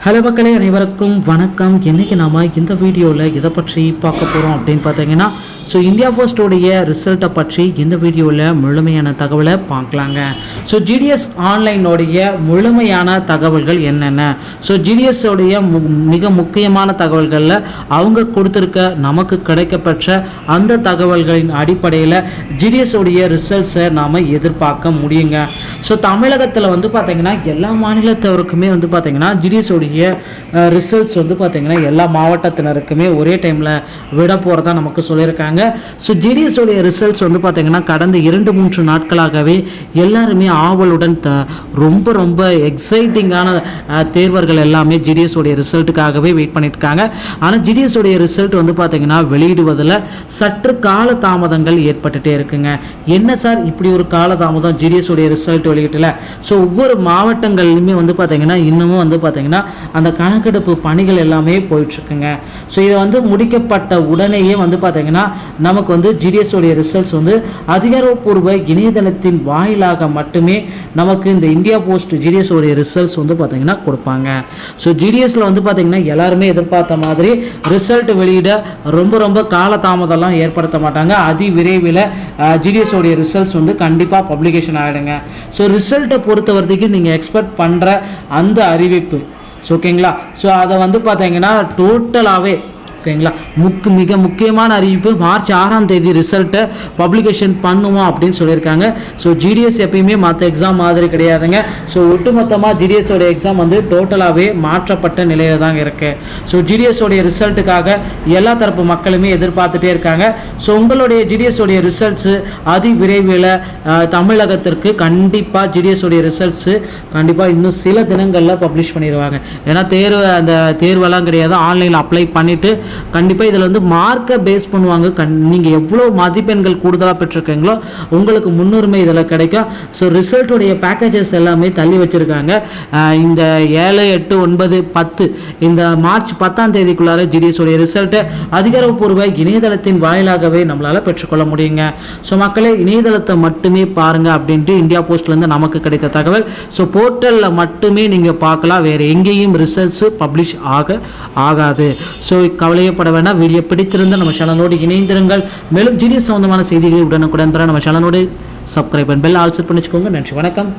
Hello மக்களே, அனைவருக்கும் வணக்கம். இன்றைக்கி நாம் இந்த வீடியோவில் இதை பற்றி பார்க்க போகிறோம் அப்படின்னு பார்த்தீங்கன்னா, இந்தியா போஸ்டோடைய ரிசல்ட்டை பற்றி இந்த வீடியோவில் முழுமையான தகவலை பார்க்கலாங்க. ஜிடிஎஸ் ஆன்லைனோடைய முழுமையான தகவல்கள் என்னென்ன, ஜிடிஎஸோடைய மிக முக்கியமான தகவல்களில் அவங்க கொடுத்துருக்க நமக்கு கிடைக்கப்பெற்ற அந்த தகவல்களின் அடிப்படையில் ஜிடிஎஸோடைய ரிசல்ட்ஸை நாம் எதிர்பார்க்க முடியுங்க. தமிழகத்தில் வந்து பார்த்திங்கன்னா எல்லா மாநிலத்தவருக்குமே வந்து பார்த்திங்கன்னா ஜிடிஎஸோடைய ரிசல்ட்ஸ் வந்து பார்த்திங்கன்னா எல்லா மாவட்டத்தினருக்குமே ஒரே டைமில் விட போகிறதா நமக்கு சொல்லியிருக்காங்க. ஜிடிஎஸோடைய ரிசல்ட்ஸ் வந்து பார்த்திங்கன்னா கடந்த 2-3 நாட்களாகவே எல்லாருமே ஆவலுடன் ரொம்ப ரொம்ப எக்ஸைட்டிங்கான தேர்வர்கள் எல்லாமே ஜிடிஎஸோடைய ரிசல்ட்டுக்காகவே வெயிட் பண்ணிட்டு இருக்காங்க. ஆனால் ஜிடிஎஸோடைய ரிசல்ட் வந்து பார்த்திங்கன்னா வெளியிடுவதில் சற்று கால தாமதங்கள் ஏற்பட்டுட்டே இருக்குங்க. என்ன சார் இப்படி ஒரு காலதாமதம் ஜிடிஎஸோடைய ரிசல்ட் வெளியிட்டல? ஒவ்வொரு மாவட்டங்கள்லையுமே வந்து பார்த்திங்கன்னா இன்னமும் வந்து பார்த்திங்கன்னா அந்த கணக்கெடுப்பு பணிகள் எல்லாமே போயிட்டுருக்குங்க. இதை வந்து முடிக்கப்பட்ட உடனேயே வந்து பார்த்திங்கன்னா நமக்கு வந்து ஜிடிஎஸோடைய ரிசல்ட்ஸ் வந்து அதிகாரப்பூர்வ இணையதளத்தின் வாயிலாக மட்டுமே நமக்கு இந்த இந்தியா போஸ்ட் ஜிடிஎஸோடைய ரிசல்ட்ஸ் வந்து பார்த்திங்கன்னா கொடுப்பாங்க. ஜிடிஎஸில் வந்து பார்த்திங்கன்னா எல்லாருமே எதிர்பார்த்த மாதிரி ரிசல்ட் வெளியிட ரொம்ப ரொம்ப காலதாமதம்லாம் ஏற்படுத்த மாட்டாங்க. அதி விரைவில் ஜிடிஎஸோடைய ரிசல்ட்ஸ் வந்து கண்டிப்பாக பப்ளிகேஷன் ஆகிடுங்க. ரிசல்ட்டை பொறுத்த வரைக்கும் நீங்கள் எக்ஸ்பெக்ட் பண்ணுற அந்த அறிவிப்பு ஓகேங்களா. அதை வந்து பார்த்தீங்கன்னா டோட்டலாகவே ஓகேங்களா மிக முக்கியமான அறிவிப்பு மார்ச் 6ஆம் தேதி ரிசல்ட்டை பப்ளிகேஷன் பண்ணுவோம் அப்படின்னு சொல்லியிருக்காங்க. ஜிடிஎஸ் எப்பயுமே மற்ற எக்ஸாம் மாதிரி கிடையாதுங்க. ஒட்டுமொத்தமாக ஜிடிஎஸோடைய எக்ஸாம் வந்து டோட்டலாகவே மாற்றப்பட்ட நிலையில் தாங்க இருக்குது. ஜிடிஎஸோடைய ரிசல்ட்டுக்காக எல்லா தரப்பு மக்களுமே எதிர்பார்த்துட்டே இருக்காங்க. உங்களுடைய ஜிடிஎஸோடைய ரிசல்ட்ஸு அதி விரைவில் தமிழகத்திற்கு கண்டிப்பாக ஜிடிஎஸோடைய ரிசல்ட்ஸு கண்டிப்பாக இன்னும் சில தினங்களில் பப்ளிஷ் பண்ணிடுவாங்க. ஏன்னா அந்த தேர்வெல்லாம் கிடையாது, ஆன்லைனில் அப்ளை பண்ணிவிட்டு கண்டிப்பாக இதில் வந்து மார்க்கை பேஸ் பண்ணுவாங்க. நீங்கள் எவ்வளோ மதிப்பெண்கள் கூடுதலாக பெற்றிருக்கீங்களோ உங்களுக்கு முன்னுரிமை இதில் கிடைக்கும். ரிசல்ட்டுடைய பேக்கேஜஸ் எல்லாமே தள்ளி வச்சுருக்காங்க. இந்த 7, 8, 9, 10 இந்த மார்ச் 10ஆம் தேதிக்குள்ளார ஜிடிஎஸோடைய ரிசல்ட்டை அதிகாரப்பூர்வ இணையதளத்தின் வாயிலாகவே நம்மளால் பெற்றுக்கொள்ள முடியுங்க. மக்களே, இணையதளத்தை மட்டுமே பாருங்கள் அப்படின்ட்டு இந்தியா போஸ்ட்லேருந்து நமக்கு கிடைத்த தகவல். போர்ட்டலில் மட்டுமே நீங்கள் பார்க்கலாம், வேறு எங்கேயும் ரிசல்ட்ஸு பப்ளிஷ் ஆகாது. கவலையப்பட வேண்டாம். வீடியோ பிடித்திருந்தால் நம்ம சேனலோடு இணைந்திருங்கள். மேலும் ஜிடிஎஸ் சம்பந்தமான செய்திகளை உடனுக்குடன் பெற நம்ம சேனலோடு சப்ஸ்கிரைப் பண்ணி பெல் ஆல் செட் பண்ணி வச்சுக்கோங்க. நன்றி, வணக்கம்.